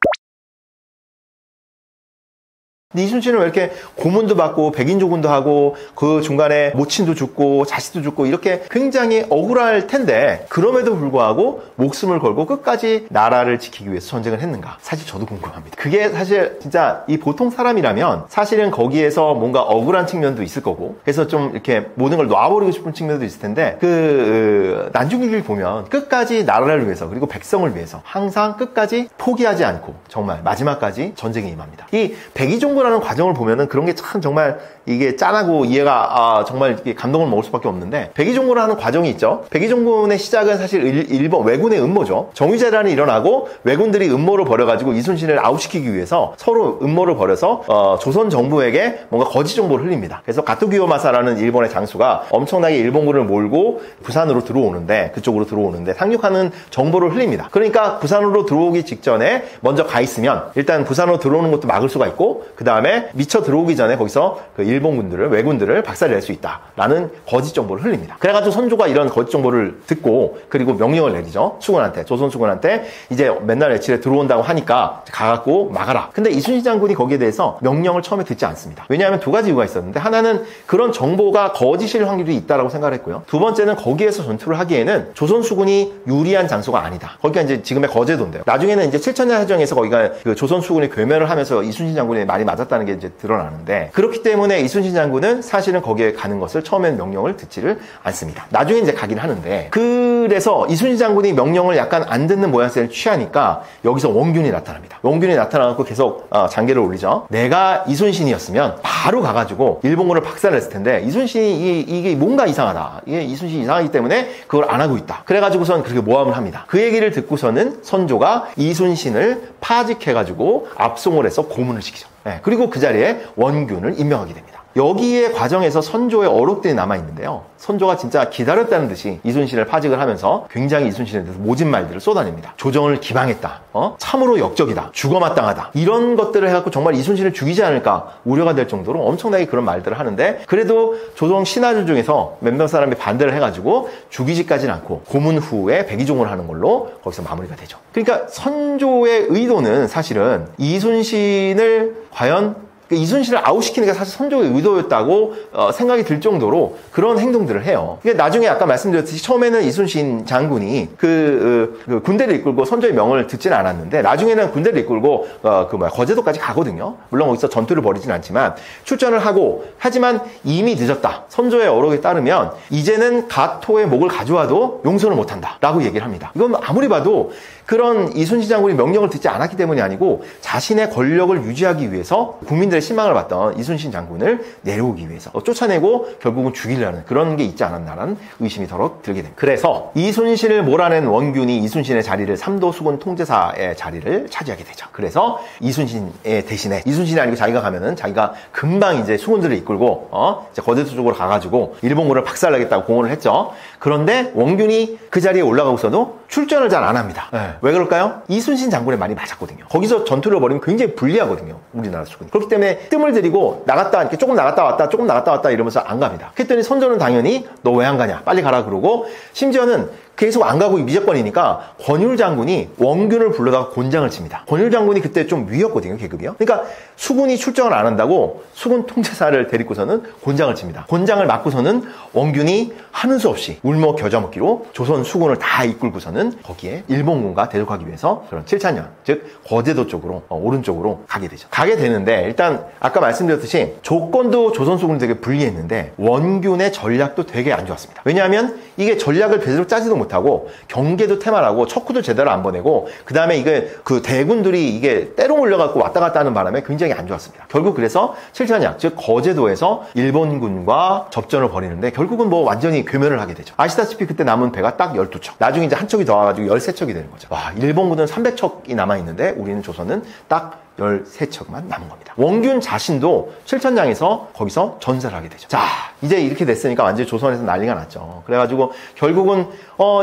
근데 이순신은 왜 이렇게 고문도 받고 백인조군도 하고 그 중간에 모친도 죽고 자식도 죽고 이렇게 굉장히 억울할 텐데 그럼에도 불구하고 목숨을 걸고 끝까지 나라를 지키기 위해서 전쟁을 했는가? 사실 저도 궁금합니다. 그게 사실 진짜 이 보통 사람이라면 사실은 거기에서 뭔가 억울한 측면도 있을 거고 그래서 좀 이렇게 모든 걸 놔버리고 싶은 측면도 있을 텐데 난중일기를 보면 끝까지 나라를 위해서 그리고 백성을 위해서 항상 끝까지 포기하지 않고 정말 마지막까지 전쟁에 임합니다. 이 백의종군 라는 과정을 보면은 그런 게 참 정말 이게 짠하고 이해가 정말 감동을 먹을 수밖에 없는데 백의종군을 하는 과정이 있죠. 백의종군의 시작은 사실 일본 왜군의 음모죠. 정의재란이 일어나고 왜군들이 음모를 벌여가지고 이순신을 아웃시키기 위해서 서로 음모를 벌여서 조선 정부에게 뭔가 거짓 정보를 흘립니다. 그래서 가토기요마사라는 일본의 장수가 엄청나게 일본군을 몰고 부산으로 들어오는데 그쪽으로 들어오는데 상륙하는 정보를 흘립니다. 그러니까 부산으로 들어오기 직전에 먼저 가 있으면 일단 부산으로 들어오는 것도 막을 수가 있고 그 다음에 미처 들어오기 전에 거기서 그 일본군들을 왜군들을 박살낼 수 있다라는 거짓 정보를 흘립니다. 그래가지고 선조가 이런 거짓 정보를 듣고 그리고 명령을 내리죠. 수군한테 조선 수군한테 이제 맨날 며칠에 들어온다고 하니까 가갖고 막아라. 근데 이순신 장군이 거기에 대해서 명령을 처음에 듣지 않습니다. 왜냐하면 두 가지 이유가 있었는데 하나는 그런 정보가 거짓일 확률이 있다라고 생각을 했고요. 두 번째는 거기에서 전투를 하기에는 조선 수군이 유리한 장소가 아니다. 거기가 이제 지금의 거제도인데요. 나중에는 이제 7천년 해전에서 거기가 그 조선 수군이 괴멸을 하면서 이순신 장군이 많이 맞았다는 게 이제 드러나는데 그렇기 때문에 이순신 장군은 사실은 거기에 가는 것을 처음엔 명령을 듣지를 않습니다. 나중에 이제 가긴 하는데 그래서 이순신 장군이 명령을 약간 안 듣는 모양새를 취하니까 여기서 원균이 나타납니다. 원균이 나타나고 계속 장계를 올리죠. 내가 이순신이었으면 바로 가가지고 일본군을 박살냈을 텐데 이순신이 이게 뭔가 이상하다. 이게 이순신이 이상하기 때문에 그걸 안 하고 있다. 그래가지고선 그렇게 모함을 합니다. 그 얘기를 듣고서는 선조가 이순신을 파직해가지고 압송을 해서 고문을 시키죠. 그리고 그 자리에 원균을 임명하게 됩니다. 여기에 과정에서 선조의 어록들이 남아있는데요. 선조가 진짜 기다렸다는 듯이 이순신을 파직을 하면서 굉장히 이순신에 대해서 모진 말들을 쏟아냅니다. 조정을 기망했다. 참으로 역적이다. 죽어마땅하다. 이런 것들을 해갖고 정말 이순신을 죽이지 않을까 우려가 될 정도로 엄청나게 그런 말들을 하는데, 그래도 조정 신하들 중에서 몇몇 사람이 반대를 해가지고 죽이지까지는 않고 고문 후에 백의종을 하는 걸로 거기서 마무리가 되죠. 그러니까 선조의 의도는 사실은 이순신을 과연 이순신을 아웃시키는 게 사실 선조의 의도였다고 생각이 들 정도로 그런 행동들을 해요. 나중에 아까 말씀드렸듯이 처음에는 이순신 장군이 군대를 이끌고 선조의 명을 듣지는 않았는데, 나중에는 군대를 이끌고 거제도까지 가거든요. 물론 거기서 전투를 벌이진 않지만 출전을 하고, 하지만 이미 늦었다. 선조의 어록에 따르면 이제는 가토의 목을 가져와도 용서를 못한다 라고 얘기를 합니다. 이건 아무리 봐도 그런 이순신 장군이 명령을 듣지 않았기 때문이 아니고 자신의 권력을 유지하기 위해서 국민들의 신망을 받던 이순신 장군을 내려오기 위해서 쫓아내고 결국은 죽이려는 그런 게 있지 않았나라는 의심이 더욱 들게 됩니다. 그래서 이순신을 몰아낸 원균이 이순신의 자리를 삼도수군 통제사의 자리를 차지하게 되죠. 그래서 이순신의 대신에, 이순신이 아니고 자기가 가면은 자기가 금방 이제 수군들을 이끌고 이제 거제도 쪽으로 가가지고 일본군을 박살내겠다고 공언을 했죠. 그런데 원균이 그 자리에 올라가고서도 출전을 잘 안 합니다. 왜 그럴까요? 이순신 장군의 말이 맞았거든요. 거기서 전투를 벌이면 굉장히 불리하거든요, 우리나라 수군이. 그렇기 때문에 뜸을 들이고 나갔다, 이렇게 조금 나갔다 왔다, 조금 나갔다 왔다 이러면서 안 갑니다. 그랬더니 선조는 당연히 너 왜 안 가냐, 빨리 가라 그러고, 심지어는 계속 안 가고 미적거리니까 권율 장군이 원균을 불러다가 곤장을 칩니다. 권율 장군이 그때 좀 위였거든요, 계급이요. 그러니까 수군이 출정을 안 한다고 수군 통제사를 데리고서는 곤장을 칩니다. 곤장을 맞고서는 원균이 하는 수 없이 울먹 겨자먹기로 조선 수군을 다 이끌고서는 거기에 일본군과 대적하기 위해서 그런 칠찬년, 즉 거제도 쪽으로 오른쪽으로 가게 되죠. 가게 되는데 일단 아까 말씀드렸듯이 조건도 조선 수군이 되게 불리했는데 원균의 전략도 되게 안 좋았습니다. 왜냐하면 이게 전략을 제대로 짜지도 못하고 경계도 태만하고 척후도 제대로 안 보내고, 그 다음에 이게 그 대군들이 이게 때로 몰려갖고 왔다 갔다 하는 바람에 굉장히 안 좋았습니다. 결국 그래서 칠찬양, 즉 거제도에서 일본군과 접전을 벌이는데 결국은 뭐 완전히 괴멸을 하게 되죠. 아시다시피 그때 남은 배가 딱 12척, 나중에 이제 한 척이 더 와가지고 13척이 되는 거죠. 와, 일본군은 300척이 남아있는데 우리는 조선은 딱 13척만 남은 겁니다. 원균 자신도 칠천량에서 거기서 전사를 하게 되죠. 자, 이제 이렇게 됐으니까 완전히 조선에서 난리가 났죠. 그래가지고 결국은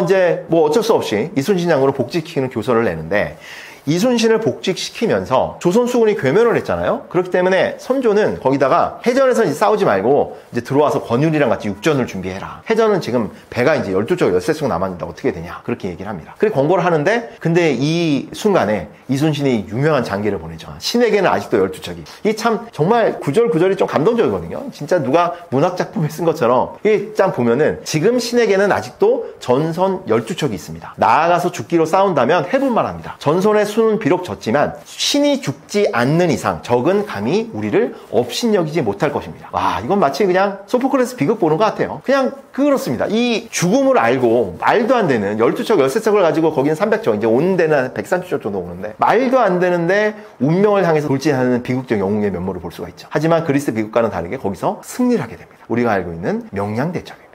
이제 뭐 어쩔 수 없이 이순신 장군을 복직시키는 교서를 내는데, 이순신을 복직시키면서 조선 수군이 괴멸을 했잖아요. 그렇기 때문에 선조는 거기다가 해전에서 이제 싸우지 말고 이제 들어와서 권율이랑 같이 육전을 준비해라. 해전은 지금 배가 이제 12척, 13척 남았는데 어떻게 되냐, 그렇게 얘기를 합니다. 그렇게 권고를 하는데, 근데 이 순간에 이순신이 유명한 장계를 보내죠. 신에게는 아직도 12척이. 이게 참 정말 구절구절이 좀 감동적이거든요. 진짜 누가 문학작품에 쓴 것처럼 이게 짠 보면은 지금 신에게는 아직도 전선 12척이 있습니다. 나아가서 죽기로 싸운다면 해볼만 합니다. 전선의 수는 비록 졌지만 신이 죽지 않는 이상 적은 감히 우리를 업신여기지 못할 것입니다. 와, 이건 마치 그냥 소포클레스 비극 보는 것 같아요. 그냥 그렇습니다. 이 죽음을 알고 말도 안 되는 12척, 13척을 가지고 거기는 300척, 이제 오는 데는 130척 정도 오는데 말도 안 되는데 운명을 향해서 돌진하는 비극적 영웅의 면모를 볼 수가 있죠. 하지만 그리스 비극과는 다르게 거기서 승리를 하게 됩니다. 우리가 알고 있는 명량대첩입니다.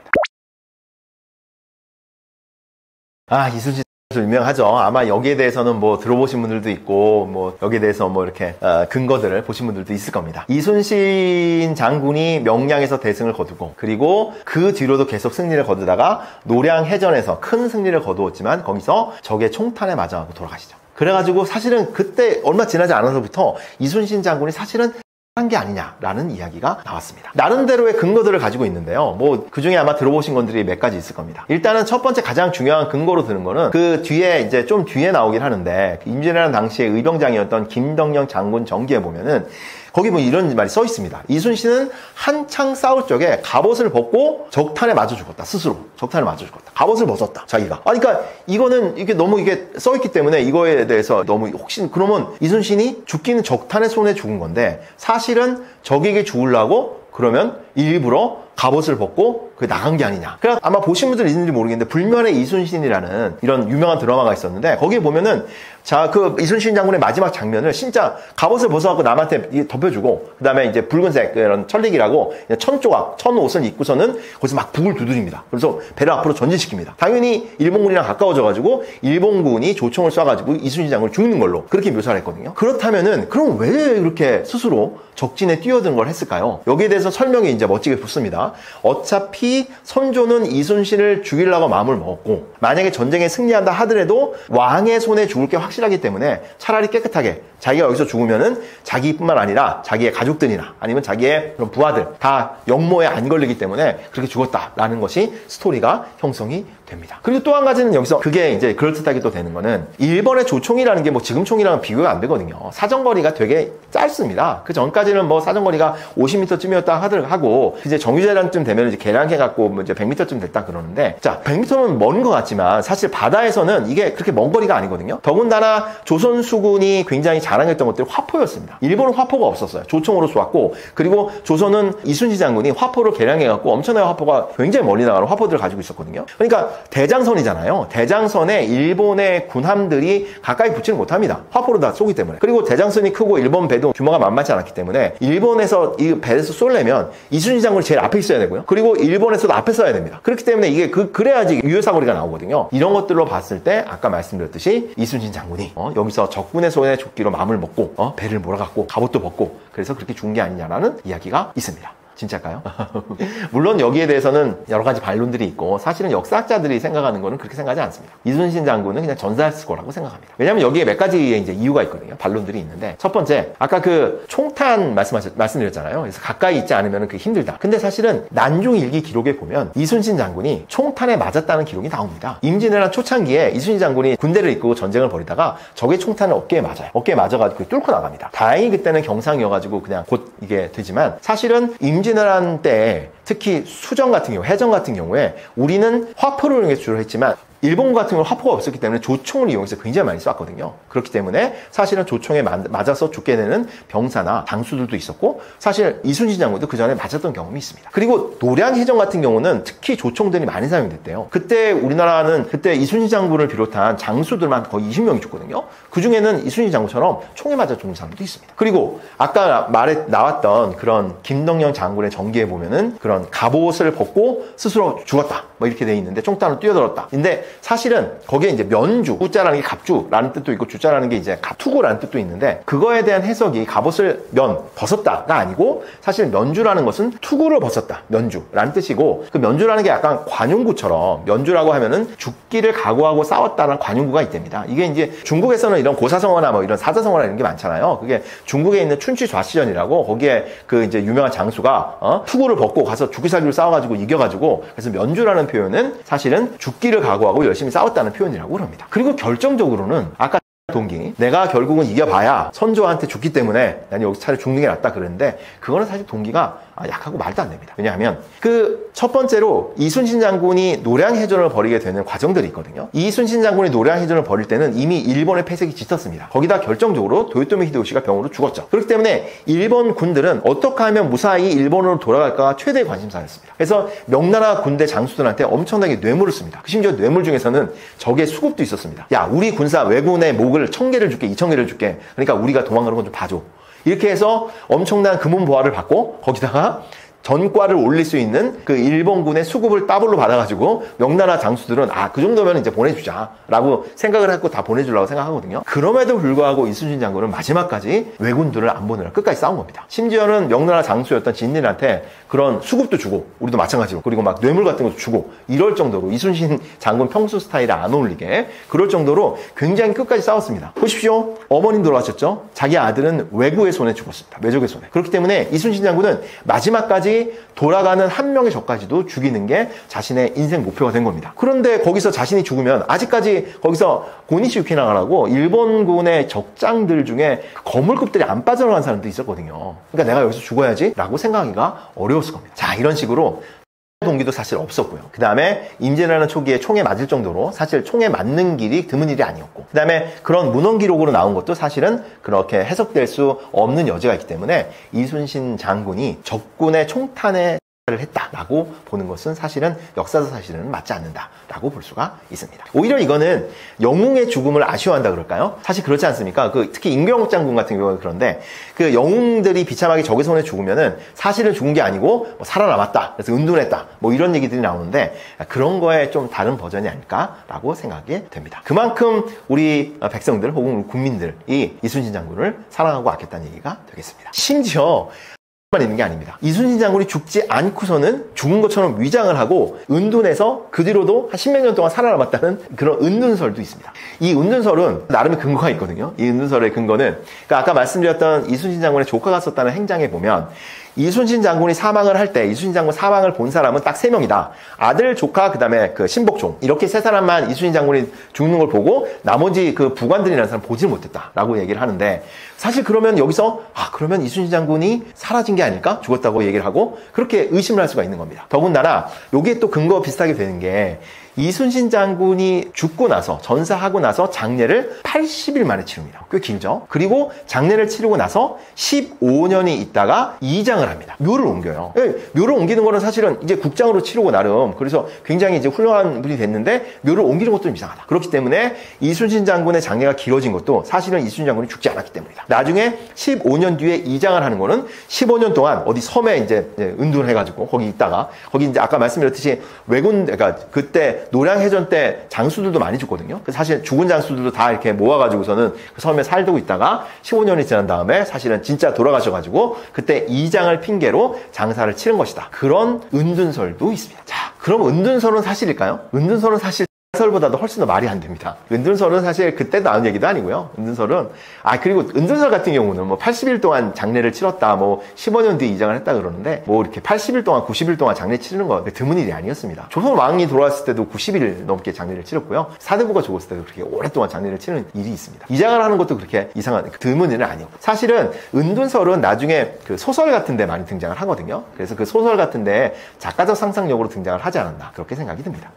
이순신 유명하죠. 아마 여기에 대해서는 뭐 들어보신 분들도 있고, 뭐 여기에 대해서 뭐 이렇게 근거들을 보신 분들도 있을 겁니다. 이순신 장군이 명량에서 대승을 거두고, 그리고 그 뒤로도 계속 승리를 거두다가 노량해전에서 큰 승리를 거두었지만 거기서 적의 총탄에 맞아가고 돌아가시죠. 그래가지고 사실은 그때 얼마 지나지 않아서부터 이순신 장군이 사실은 한 게 아니냐라는 이야기가 나왔습니다. 나름대로의 근거들을 가지고 있는데요. 뭐 그중에 아마 들어보신 것들이 몇 가지 있을 겁니다. 일단은 첫 번째 가장 중요한 근거로 드는 거는 그 뒤에 이제 좀 뒤에 나오긴 하는데, 임진왜란 당시에 의병장이었던 김덕령 장군 정기에 보면은 거기 뭐 이런 말이 써 있습니다. 이순신은 한창 싸울 적에 갑옷을 벗고 적탄에 맞아 죽었다. 스스로 적탄에 맞아 죽었다. 갑옷을 벗었다, 자기가. 그러니까 이거는 이게 너무 이게 써 있기 때문에 이거에 대해서 너무 혹시 그러면 이순신이 죽기는 적탄의 손에 죽은 건데 사실은 적에게 죽으려고 그러면 일부러 갑옷을 벗고 그 나간 게 아니냐. 그래서 아마 보신 분들 있는지 모르겠는데 불면의 이순신이라는 이런 유명한 드라마가 있었는데 거기에 보면은 자, 그 이순신 장군의 마지막 장면을 진짜 갑옷을 벗어갖고 남한테 덮여주고 그 다음에 이제 붉은색 그런 천릭이라고 천조각, 천옷을 입고서는 거기서 막 북을 두드립니다. 그래서 배를 앞으로 전진시킵니다. 당연히 일본군이랑 가까워져가지고 일본군이 조총을 쏴가지고 이순신 장군을 죽는 걸로 그렇게 묘사를 했거든요. 그렇다면은 그럼 왜 이렇게 스스로 적진에 뛰어든 걸 했을까요? 여기에 대해서 설명이 이제 멋지게 붙습니다. 어차피 선조는 이순신을 죽이려고 마음을 먹었고 만약에 전쟁에 승리한다 하더라도 왕의 손에 죽을 게 확실하기 때문에 차라리 깨끗하게 자기가 여기서 죽으면은 자기뿐만 아니라 자기의 가족들이나 아니면 자기의 그런 부하들 다 역모에 안 걸리기 때문에 그렇게 죽었다라는 것이 스토리가 형성이 됩니다. 그리고 또 한 가지는 여기서 그게 이제 그럴듯하게 또 되는 거는 일본의 조총이라는 게 뭐 지금 총이랑은 비교가 안 되거든요. 사정거리가 되게 짧습니다. 그 전까지는 뭐 사정거리가 50m쯤이었다 하고 이제 정유재랑쯤 되면 이제 개량해갖고 뭐 이제 100m쯤 됐다 그러는데 자 100m는 먼 것 같지만 사실 바다에서는 이게 그렇게 먼 거리가 아니거든요. 더군다나 조선 수군이 굉장히 자랑했던 것들이 화포였습니다. 일본은 화포가 없었어요. 조총으로 쏘았고 그리고 조선은 이순신 장군이 화포를 개량해갖고 엄청나게 화포가 굉장히 멀리 나가는 화포들을 가지고 있었거든요. 그러니까 대장선이잖아요. 대장선에 일본의 군함들이 가까이 붙지는 못합니다. 화포로 다 쏘기 때문에. 그리고 대장선이 크고 일본 배도 규모가 만만치 않았기 때문에 일본에서 이 배에서 쏠려면 이순신 장군이 제일 앞에 있어야 되고요. 그리고 일본에서도 앞에 써야 됩니다. 그렇기 때문에 이게 그래야지 유효사거리가 나오거든요. 이런 것들로 봤을 때 아까 말씀드렸듯이 이순신 장군이 여기서 적군의 손에 조끼로 마음을 먹고 배를 몰아갖고 갑옷도 벗고 그래서 그렇게 죽은 게 아니냐라는 이야기가 있습니다. 진짜일까요? 물론 여기에 대해서는 여러 가지 반론들이 있고 사실은 역사학자들이 생각하는 거는 그렇게 생각하지 않습니다. 이순신 장군은 그냥 전사했을 거라고 생각합니다. 왜냐하면 여기에 몇 가지의 이제 이유가 있거든요. 반론들이 있는데 첫 번째 아까 그 총탄 말씀드렸잖아요. 그래서 가까이 있지 않으면 그게 힘들다. 근데 사실은 난중일기 기록에 보면 이순신 장군이 총탄에 맞았다는 기록이 나옵니다. 임진왜란 초창기에 이순신 장군이 군대를 이끌고 전쟁을 벌이다가 적의 총탄을 어깨에 맞아요. 어깨에 맞아가지고 뚫고 나갑니다. 다행히 그때는 경상이어가지고 그냥 곧 이게 되지만 사실은 임진왜란 때 특히 수정 같은 경우, 해전 같은 경우에 우리는 화포를 이용해서 주로 했지만 일본 같은 경우는 화포가 없었기 때문에 조총을 이용해서 굉장히 많이 쐈거든요. 그렇기 때문에 사실은 조총에 맞아서 죽게 되는 병사나 장수들도 있었고 사실 이순신 장군도 그 전에 맞았던 경험이 있습니다. 그리고 노량해전 같은 경우는 특히 조총들이 많이 사용됐대요. 그때 우리나라는 그때 이순신 장군을 비롯한 장수들만 거의 20명이 죽거든요. 그 중에는 이순신 장군처럼 총에 맞아 죽는 사람도 있습니다. 그리고 아까 말에 나왔던 그런 김덕령 장군의 전기에 보면은 그런 갑옷을 벗고 스스로 죽었다 뭐 이렇게 돼 있는데 총탄으로 뛰어들었다. 근데 사실은 거기에 이제 면주, 우자라는 게 갑주라는 뜻도 있고 주자라는 게 이제 투구라는 뜻도 있는데 그거에 대한 해석이 갑옷을 벗었다가 아니고 사실 면주라는 것은 투구를 벗었다. 면주라는 뜻이고 그 면주라는 게 약간 관용구처럼 면주라고 하면은 죽기를 각오하고 싸웠다는 관용구가 있답니다. 이게 이제 중국에서는 이런 고사성어나 뭐 이런 사자성어나 이런 게 많잖아요. 그게 중국에 있는 춘추 좌시전이라고 거기에 그 이제 유명한 장수가 투구를 벗고 가서 죽기 살기로 싸워가지고 이겨가지고 그래서 면주라는 표현은 사실은 죽기를 각오하고 열심히 싸웠다는 표현이라고 합니다. 그리고 결정적으로는 아까 동기 내가 결국은 이겨봐야 선조한테 죽기 때문에 난 여기서 차라리 죽는 게 낫다 그랬는데 그거는 사실 동기가 약하고 말도 안 됩니다. 왜냐하면 그 첫 번째로 이순신 장군이 노량해전을 벌이게 되는 과정들이 있거든요. 이순신 장군이 노량해전을 벌일 때는 이미 일본의 패색이 짙었습니다. 거기다 결정적으로 도요토미 히데요시가 병으로 죽었죠. 그렇기 때문에 일본 군들은 어떻게 하면 무사히 일본으로 돌아갈까가 최대의 관심사였습니다. 그래서 명나라 군대 장수들한테 엄청나게 뇌물을 씁니다. 심지어 뇌물 중에서는 적의 수급도 있었습니다. 야, 우리 군사 왜군의 목을 1000개를 줄게, 2000개를 줄게. 그러니까 우리가 도망가는 건 좀 봐줘. 이렇게 해서 엄청난 금은보화를 받고 거기다가 전과를 올릴 수 있는 그 일본군의 수급을 더블로 받아가지고 명나라 장수들은 그 정도면 이제 보내주자라고 생각을 하고 다 보내주려고 생각하거든요. 그럼에도 불구하고 이순신 장군은 마지막까지 왜군들을 안 보내라 끝까지 싸운 겁니다. 심지어는 명나라 장수였던 진린한테 그런 수급도 주고 우리도 마찬가지로 그리고 막 뇌물 같은 것도 주고 이럴 정도로 이순신 장군 평소 스타일에 안 어울리게 그럴 정도로 굉장히 끝까지 싸웠습니다. 보십시오. 어머님 돌아가셨죠? 자기 아들은 왜구의 손에 죽었습니다. 왜적의 손에. 그렇기 때문에 이순신 장군은 마지막까지 돌아가는 한 명의 적까지도 죽이는 게 자신의 인생 목표가 된 겁니다. 그런데 거기서 자신이 죽으면 아직까지 거기서 고니시 유키나가라고 일본군의 적장들 중에 거물급들이 안 빠져나간 사람도 있었거든요. 그러니까 내가 여기서 죽어야지 라고 생각하기가 어려웠을 겁니다. 자, 이런 식으로 동기도 사실 없었고요. 그 다음에 임진왜란 초기에 총에 맞을 정도로 사실 총에 맞는 길이 드문 일이 아니었고 그 다음에 그런 문헌 기록으로 나온 것도 사실은 그렇게 해석될 수 없는 여지가 있기 때문에 이순신 장군이 적군의 총탄에 를 했다라고 보는 것은 사실은 역사적 사실은 맞지 않는다라고 볼 수가 있습니다. 오히려 이거는 영웅의 죽음을 아쉬워한다 그럴까요? 사실 그렇지 않습니까? 특히 임경욱 장군 같은 경우는 그런데 그 영웅들이 비참하게 적의 손에 죽으면은 사실은 죽은 게 아니고 뭐 살아남았다, 그래서 은둔했다, 뭐 이런 얘기들이 나오는데 그런 거에 좀 다른 버전이 아닐까라고 생각이 됩니다. 그만큼 우리 백성들 혹은 국민들이 이순신 장군을 사랑하고 아꼈다는 얘기가 되겠습니다. 심지어 있는 게 아닙니다. 이순신 장군이 죽지 않고서는 죽은 것처럼 위장을 하고 은둔해서 그 뒤로도 한 10몇 년 동안 살아남았다는 그런 은둔설도 있습니다. 이 은둔설은 나름의 근거가 있거든요. 이 은둔설의 근거는 그러니까 아까 말씀드렸던 이순신 장군의 조카가 썼다는 행장에 보면 이순신 장군이 사망을 할 때 이순신 장군 사망을 본 사람은 딱 3명이다. 아들, 조카, 그 다음에 그 신복종. 이렇게 3사람만 이순신 장군이 죽는 걸 보고 나머지 그 부관들이라는 사람 보지를 못했다라고 얘기를 하는데 사실 그러면 여기서 그러면 이순신 장군이 사라진 게 아닐까? 죽었다고 얘기를 하고 그렇게 의심을 할 수가 있는 겁니다. 더군다나 여기에 또 근거 비슷하게 되는 게 이순신 장군이 죽고 나서 전사하고 나서 장례를 80일 만에 치릅니다. 꽤 길죠. 그리고 장례를 치르고 나서 15년이 있다가 이장을 합니다. 묘를 옮겨요. 묘를 옮기는 거는 사실은 이제 국장으로 치르고 나름 그래서 굉장히 이제 훌륭한 분이 됐는데 묘를 옮기는 것도 좀 이상하다. 그렇기 때문에 이순신 장군의 장례가 길어진 것도 사실은 이순신 장군이 죽지 않았기 때문이다. 나중에 15년 뒤에 이장을 하는 거는 15년 동안 어디 섬에 이제 은둔해가지고 거기 있다가 거기 이제 아까 말씀드렸듯이 그러니까 그때 노량해전 때 장수들도 많이 죽거든요. 사실 죽은 장수들도 다 이렇게 모아가지고서는 그 섬에 살고 있다가 15년이 지난 다음에 사실은 진짜 돌아가셔가지고 그때 이장을 핑계로 장사를 치른 것이다. 그런 은둔설도 있습니다. 자, 그럼 은둔설은 사실일까요? 은둔설은 사실 설보다도 훨씬 더 말이 안 됩니다. 은둔설은 사실 그때 나온 얘기도 아니고요. 은둔설은 그리고 은둔설 같은 경우는 뭐 80일 동안 장례를 치렀다, 뭐 15년 뒤에 이장을 했다 그러는데 뭐 이렇게 80일 동안 90일 동안 장례 치르는 건 드문 일이 아니었습니다. 조선 왕이 돌아왔을 때도 90일 넘게 장례를 치렀고요. 사대부가 죽었을 때도 그렇게 오랫동안 장례를 치르는 일이 있습니다. 이장을 하는 것도 그렇게 이상한 드문 일은 아니고 사실은 은둔설은 나중에 그 소설 같은 데 많이 등장을 하거든요. 그래서 그 소설 같은 데 작가적 상상력으로 등장을 하지 않았나 그렇게 생각이 듭니다.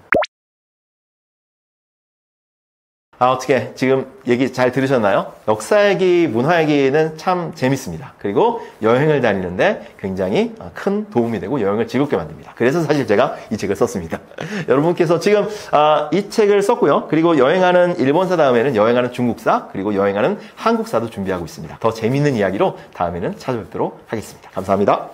어떻게 지금 얘기 잘 들으셨나요? 역사 얘기, 문화 얘기는 참 재밌습니다. 그리고 여행을 다니는데 굉장히 큰 도움이 되고 여행을 즐겁게 만듭니다. 그래서 사실 제가 이 책을 썼습니다. 여러분께서 지금 이 책을 썼고요. 그리고 여행하는 일본사 다음에는 여행하는 중국사, 그리고 여행하는 한국사도 준비하고 있습니다. 더 재밌는 이야기로 다음에는 찾아뵙도록 하겠습니다. 감사합니다.